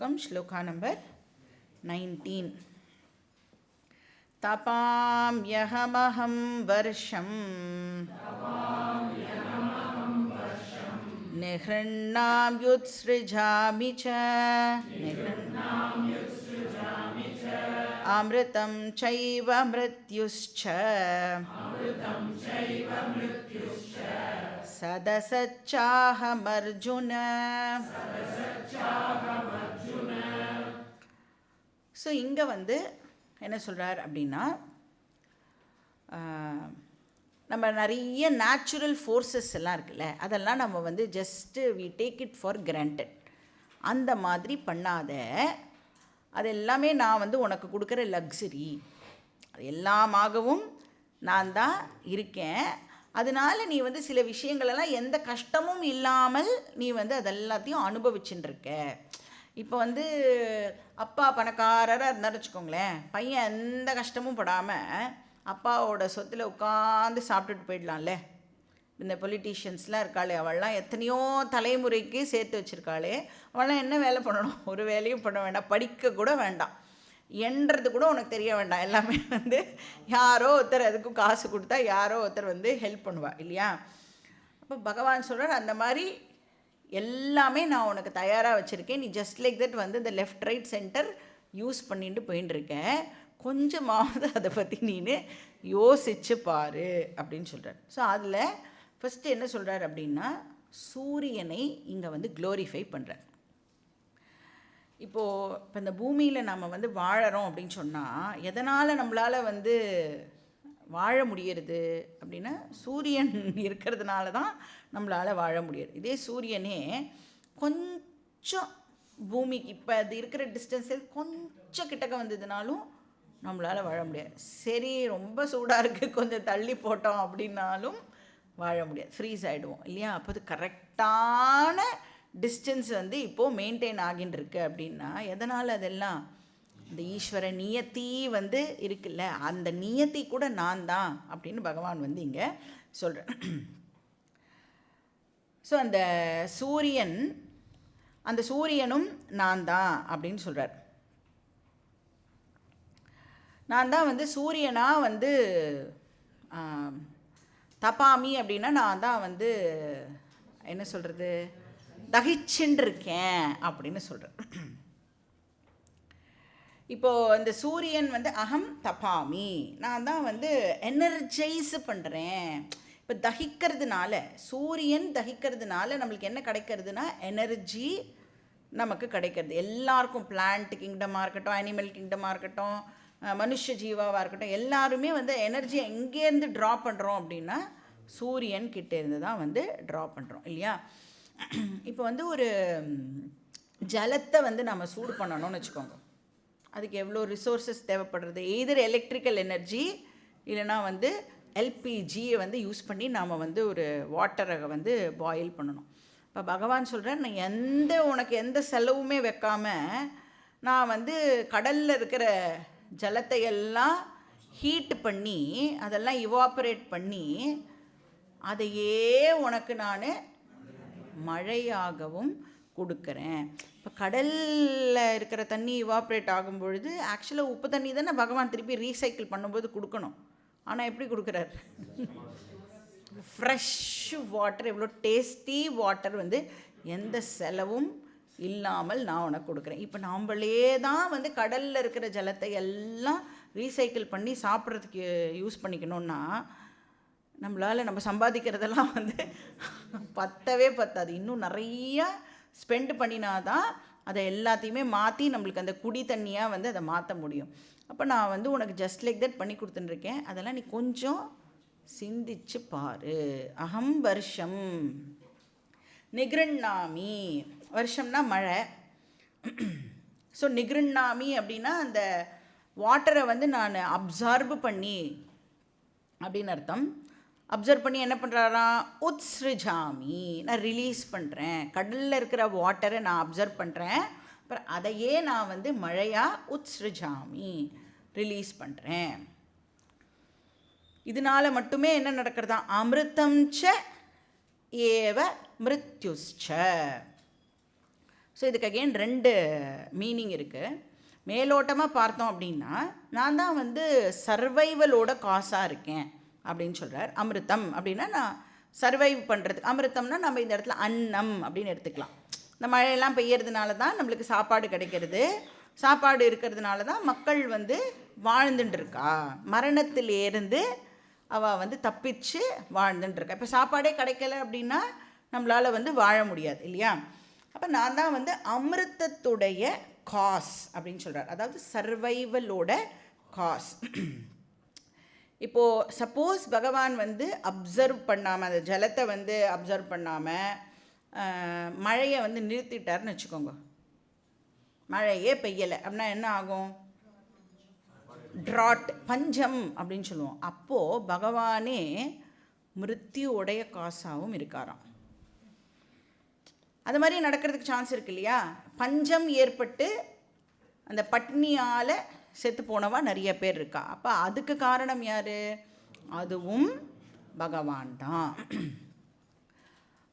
Shloka number 19. तपाम्यहमहं वर्षं निहृण्णाम्युत्सृजामि च अमृतं चैव मृत्युश्च सदसच्चाहमर्जुन. ஸோ இங்கே என்ன சொல்கிறார் அப்படின்னா, நம்ம நிறைய நேச்சுரல் ஃபோர்ஸஸ் எல்லாம் இருக்குல்ல, அதெல்லாம் நம்ம just we take it for granted. அந்த மாதிரி பண்ணாத, அது எல்லாமே நான் உனக்கு கொடுக்குற லக்ஸரி, அது எல்லாமாகவும் நான் தான் இருக்கேன். அதனால் நீ சில விஷயங்களெல்லாம் எந்த கஷ்டமும் இல்லாமல் நீ அதெல்லாத்தையும் அனுபவிச்சுட்டுருக்க. இப்போ அப்பா பணக்காரராக இருந்தாலும் வச்சுக்கோங்களேன், பையன் எந்த கஷ்டமும் படாமல் அப்பாவோட சொத்தில் உட்காந்து சாப்பிட்டுட்டு போயிடலாம்ல. இந்த பொலிட்டீஷியன்ஸ்லாம் இருக்காளே, அவள்லாம் எத்தனையோ தலைமுறைக்கு சேர்த்து வச்சுருக்காளே, அவள்லாம் என்ன வேலை பண்ணணும்? ஒரு வேலையும் பண்ண வேண்டாம், படிக்க கூட வேண்டாம், என்றது கூட உனக்கு தெரிய வேண்டாம். எல்லாமே யாரோ ஒருத்தர் அதுக்கும் காசு கொடுத்தா யாரோ ஒருத்தர் ஹெல்ப் பண்ணுவா இல்லையா? அப்போ பகவான் சொல்கிறார், அந்த மாதிரி எல்லாமே நான் உனக்கு தயாராக வச்சுருக்கேன். நீ ஜஸ்ட் லைக் தட் இந்த லெஃப்ட் ரைட் சென்டர் யூஸ் பண்ணிட்டு போயின்னு இருக்கேன். கொஞ்சமாவது அதை பற்றி நீ யோசிச்சு பாரு அப்படின்னு சொல்கிறார். ஸோ அதில் ஃபஸ்ட்டு என்ன சொல்கிறார் அப்படின்னா, சூரியனை இங்கே க்ளோரிஃபை பண்ணுறார். இப்போது இப்போ இந்த பூமியில் நம்ம வாழறோம் அப்படின்னு சொன்னால், எதனால் நம்மளால் வாழ முடியறது அப்படின்னா, சூரியன் இருக்கிறதுனால தான் நம்மளால் வாழ முடியாது. இதே சூரியனே கொஞ்சம் பூமிக்கு இப்போ அது இருக்கிற டிஸ்டன்ஸில் கொஞ்சம் கிட்டக்க வந்ததுனாலும் நம்மளால் வாழ முடியாது. சரி, ரொம்ப சூடாக இருக்குது, கொஞ்சம் தள்ளி போட்டோம் அப்படின்னாலும் வாழ முடியாது, ஃப்ரீஸ் ஆகிடுவோம் இல்லையா? அப்போ அது கரெக்டான டிஸ்டன்ஸ் இப்போது மெயின்டைன் ஆகின்னு இருக்கு அப்படின்னா, எதனால் அதெல்லாம் இந்த ஈஸ்வர நியத்தி இருக்குல்ல, அந்த நியத்தி கூட நான் தான் அப்படின்னு பகவான் இங்கே சொல்கிறேன். ஸோ அந்த சூரியனும் நான் தான் அப்படின்னு சொல்கிறார். நான் தான் சூரியனாக தப்பாமி அப்படின்னா, நான் தான் என்ன சொல்கிறது, தகிச்சுன்னு இருக்கேன் அப்படின்னு சொல்கிறேன். இப்போது இந்த சூரியன் அகம் தபாமி, நான் தான் எனர்ஜைஸ் பண்ணுறேன். இப்போ தகிக்கிறதுனால, சூரியன் தகிக்கிறதுனால நம்மளுக்கு என்ன கிடைக்கிறதுனா எனர்ஜி நமக்கு கிடைக்கிறது. எல்லாருக்கும், பிளான்ட் கிங்டமாக இருக்கட்டும், அனிமல் கிங்டமாக இருக்கட்டும், மனுஷ ஜீவாவாக இருக்கட்டும், எல்லாருமே எனர்ஜி எங்கேருந்து ட்ரா பண்ணுறோம் அப்படின்னா சூரியன் கிட்டேருந்து தான் ட்ரா பண்ணுறோம் இல்லையா? இப்போ ஒரு ஜலத்தை நம்ம சூடு பண்ணணும்னு வச்சுக்கோங்க, அதுக்கு எவ்வளோ ரிசோர்ஸஸ் தேவைப்படுறது? எய்தர் எலக்ட்ரிக்கல் எனர்ஜி இல்லைனா எல்பிஜியை யூஸ் பண்ணி நாம் ஒரு வாட்டரை பாயில் பண்ணணும். இப்போ பகவான் சொல்கிறேன், நான் உனக்கு எந்த செலவுமே வைக்காமல் நான் கடலில் இருக்கிற ஜலத்தை எல்லாம் ஹீட் பண்ணி அதெல்லாம் இவாப்பரேட் பண்ணி அதையே உனக்கு நான் மழையாகவும் கொடுக்குறேன். இப்போ கடலில் இருக்கிற தண்ணி இவாப்ரேட் ஆகும் பொழுது ஆக்சுவலாக உப்பு தண்ணி தானே பகவான் திருப்பி ரீசைக்கிள் பண்ணும்போது கொடுக்கணும். ஆனால் எப்படி கொடுக்குறார்? ஃப்ரெஷ் வாட்டர், எவ்வளோ டேஸ்டி வாட்டர் எந்த செலவும் இல்லாமல் நான் உனக்கு கொடுக்குறேன். இப்போ நாம்ளே தான் கடலில் இருக்கிற ஜலத்தை எல்லாம் ரீசைக்கிள் பண்ணி சாப்பிட்றதுக்கு யூஸ் பண்ணிக்கணுன்னா, நம்மளால் நம்ம சம்பாதிக்கிறதெல்லாம் பத்தவே பத்தாது. இன்னும் நிறையா ஸ்பெண்ட் பண்ணினாதான் அதை எல்லாத்தையுமே மாற்றி நம்மளுக்கு அந்த குடி தண்ணியாக அதை மாற்ற முடியும். அப்போ நான் உனக்கு ஜஸ்ட் லைக் தட் பண்ணி கொடுத்துட்டுருக்கேன், அதெல்லாம் நீ கொஞ்சம் சிந்திச்சு பாரு. அகம் வருஷம் நிகிருண்ணாமி, வருஷம்னா மழை. ஸோ நிகிருண்ணாமி அப்படின்னா அந்த வாட்டரை நான் அப்சார்பு பண்ணி அப்படின்னு அர்த்தம். அப்சர்வ் பண்ணி என்ன பண்ணுறாராம்? உத்ஸ்ருஜாமி, நான் ரிலீஸ் பண்ணுறேன். கடலில் இருக்கிற வாட்டரை நான் அப்சர்வ் பண்ணுறேன், அப்புறம் அதையே நான் மழையாக உத்ஸ்ருஜாமி ரிலீஸ் பண்ணுறேன். இதனால் மட்டுமே என்ன நடக்கிறதா? அமிர்தம் ச ஏவ மிருத்யுஷ்ச. ஸோ இதுக்கு அகெயின் 2 மீனிங் இருக்குது. மேலோட்டமாக பார்த்தோம் அப்படின்னா, நான் தான் வந்து சர்வைவலோட காசாக இருக்கேன் அப்படின்னு சொல்கிறார். அமிர்தம் அப்படின்னா நான் சர்வைவ் பண்ணுறதுக்கு, அமிர்தம்னா நம்ம இந்த இடத்துல அன்னம் அப்படின்னு எடுத்துக்கலாம். இந்த மழையெல்லாம் பெய்யறதுனால தான் நம்மளுக்கு சாப்பாடு கிடைக்கிறது, சாப்பாடு இருக்கிறதுனால தான் மக்கள் வந்து வாழ்ந்துட்டுருக்கா, மரணத்திலேருந்து அவள் வந்து தப்பிச்சு வாழ்ந்துட்டுருக்கா. இப்போ சாப்பாடே கிடைக்கல அப்படின்னா நம்மளால் வந்து வாழ முடியாது இல்லையா? அப்போ நான் தான் வந்து அமிர்தத்துடைய காஸ் அப்படின்னு சொல்கிறார், அதாவது சர்வைவலோட காஸ். இப்போது சப்போஸ் பகவான் வந்து அப்சர்வ் பண்ணாமல், அந்த ஜலத்தை வந்து அப்சர்வ் பண்ணாமல் மழையை வந்து நிறுத்திட்டார்னு வச்சுக்கோங்க, மழையே பெய்யலை அப்படின்னா என்ன ஆகும்? ட்ராட், பஞ்சம் அப்படின்னு சொல்லுவோம். அப்போது பகவானே மிருத்யுவுடைய காசாகவும் இருக்காராம். அது மாதிரி நடக்கிறதுக்கு சான்ஸ் இருக்கு இல்லையா? பஞ்சம் ஏற்பட்டு அந்த பட்னியால் செத்து போனவா நிறைய பேர் இருக்கா. அப்போ அதுக்கு காரணம் யார்? அதுவும் பகவான் தான்.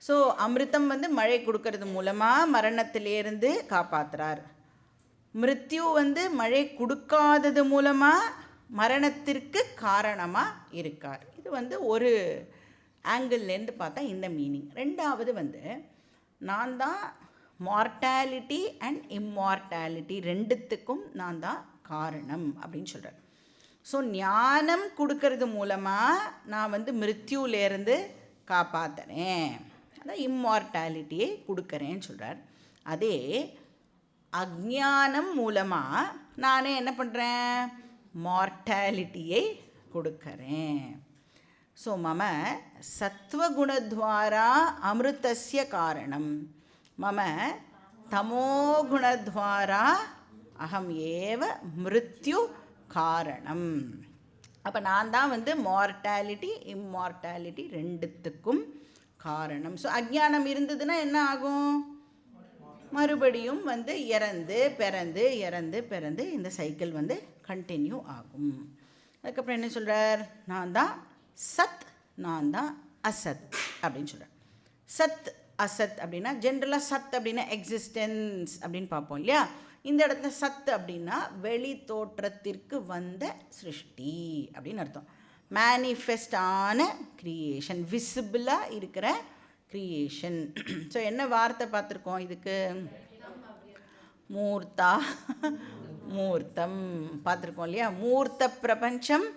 ஸோ அமிர்தம் வந்து மழை கொடுக்கறது மூலமாக மரணத்திலேருந்து காப்பாற்றுறார். மிருத்யு வந்து மழை கொடுக்காதது மூலமாக மரணத்திற்கு காரணமாக இருக்கார். இது வந்து ஒரு ஆங்கிள்லேருந்து பார்த்தா இந்த மீனிங். ரெண்டாவது வந்து நான் தான் மார்டாலிட்டி அண்ட் இம்மார்டாலிட்டி ரெண்டுத்துக்கும் நான் தான் காரணம் அப்படின்னு சொல்கிறார். ஸோ ஞானம் கொடுக்கறது மூலமாக நான் வந்து மிருத்யுலேருந்து காப்பாற்றுறேன், அதான் இம்மார்டாலிட்டியை கொடுக்குறேன்னு சொல்கிறார். அதே அஜ்ஞானம் மூலமாக நானே என்ன பண்ணுறேன்? மார்டாலிட்டியை கொடுக்குறேன். ஸோ மம சத்வகுணத்வாரா அமிர்தஸ்ய காரணம், மம தமோகுணத்வாரா அகம் ஏவ மிருத்யு காரணம். அப்போ நான் தான் வந்து மார்டாலிட்டி இம்மார்டாலிட்டி ரெண்டுத்துக்கும் காரணம். ஸோ அஜ்ஞானம் இருந்ததுன்னா என்ன ஆகும்? மறுபடியும் வந்து இறந்து பிறந்து இறந்து பிறந்து இந்த சைக்கிள் வந்து கண்டினியூ ஆகும். அதுக்கப்புறம் என்ன சொல்கிறார்? நான் தான் சத், நான் தான் அசத் அப்படின்னு சொல்கிறார். சத் அசத் அப்படின்னா ஜென்ரலாக சத் அப்படின்னா எக்ஸிஸ்டன்ஸ் அப்படின்னு பார்ப்போம் இல்லையா? இந்த இடத்துல சத் அப்படின்னா வெளி தோற்றத்திற்கு வந்த சிருஷ்டி அப்படின்னு அர்த்தம். மேனிஃபெஸ்டான க்ரியேஷன், விசிபிளாக இருக்கிற க்ரியேஷன். ஸோ என்ன வார்த்தை பார்த்துருக்கோம் இதுக்கு? மூர்த்தா, மூர்த்தம் பார்த்துருக்கோம் இல்லையா? மூர்த்த பிரபஞ்சம்,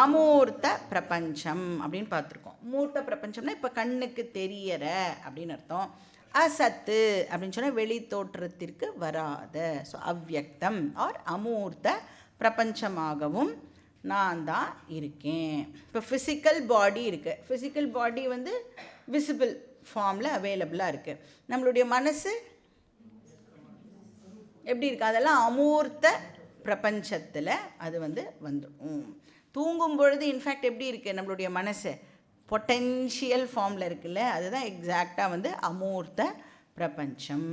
அமூர்த்த பிரபஞ்சம் அப்படின்னு பார்த்துருக்கோம். மூர்த்த பிரபஞ்சம்னா இப்போ கண்ணுக்கு தெரியற அப்படின்னு அர்த்தம். அசத்து அப்படின்னு சொன்னால் வெளி தோற்றத்திற்கு வராத, ஸோ அவ்யக்தம் ஆர் அமூர்த்த பிரபஞ்சமாகவும் நான் தான் இருக்கேன். இப்போ ஃபிசிக்கல் பாடி இருக்குது, ஃபிசிக்கல் பாடி வந்து விசிபிள் ஃபார்மில் அவைலபிளாக இருக்குது. நம்மளுடைய மனசு எப்படி இருக்குது? அதெல்லாம் அமூர்த்த பிரபஞ்சத்தில் அது வந்து வந்துடும். தூங்கும் பொழுது இன்ஃபேக்ட் எப்படி இருக்குது நம்மளுடைய மனசு? பொட்டென்ஷியல் ஃபார்மில் இருக்குல்ல, அதுதான் எக்ஸாக்டாக வந்து அமூர்த்த பிரபஞ்சம்.